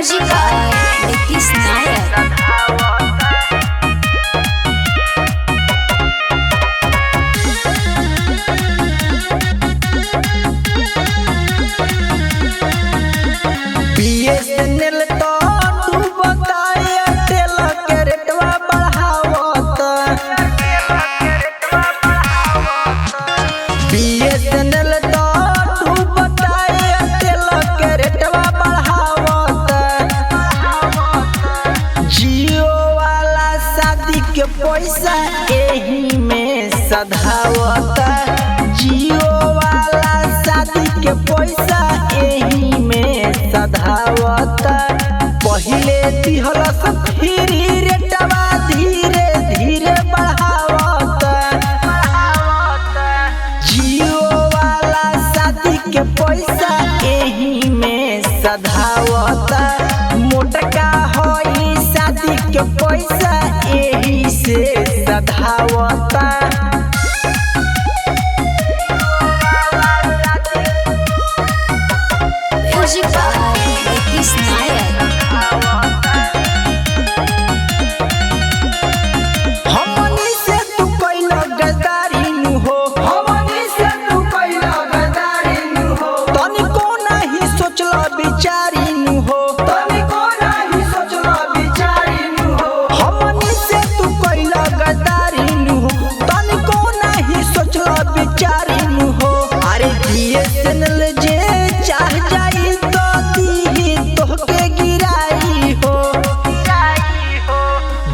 Music by Nitis Nayak. BSNL तो तू बताया तेल के रेटवा बढ़ावत। BSNL तो तू बताया तेल के रेटवा बढ़ावत। जियो वाला शादी के पैसा एही में सधावत। जियो वाला शादी के पैसा एही में सधावत। पहिले दिहलस फ्री रेटवा धीरे धीरे बढ़ावत। जियो वाला शादी के पैसा एही में सधावत। मोटका होई शादी के पैसा एही से सधावत। Music by Nitis Nayak. हमनी से तू कइला गद्दारी नु हो। हमनी से तू कइला गद्दारी नु हो। तनिको नाही सोचला बिचारी नु हो। तनिको नाही सोचला बिचारी नु हो। हमनी से तू कइला गद्दारी नु हो। तनिको नाही सोचला बिचारी नु हो। अरे BSNL जे चाह जाई तो दीही तोहके गिराई हो।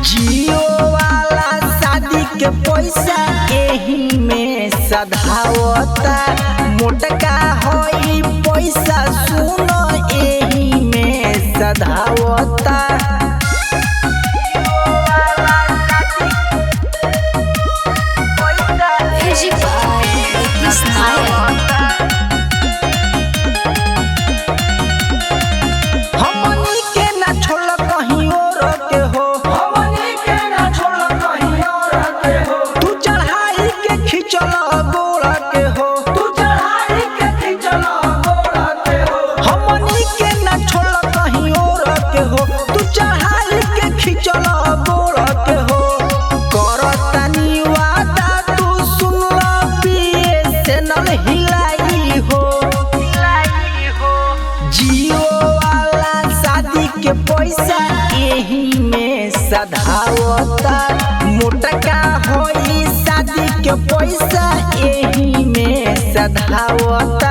जियो वाला शादी के पैसा एही में सधावत। मोटका होई पैसा सुनो एही में सधावत। Music by Nitis Nayak. हमनी के ना छोड़ कहीं और के हो। हमनी के ना छोड़ कहीं और के हो। तू चढ़ाई के खिंचल गोड़ के हो। तू चढ़ाई के खिंचल गोड़ के हो। हमनी के ना छोड़ कहीं और के हो। तू चढ़ाई के खिंचल गोड़ के हो। करतानी वादा तू सुन ला BSNL हिलाई हो। जियो वाला शादी के पैसा एही में सधावत। मोटका होई शादी के पैसा एही में सधावत।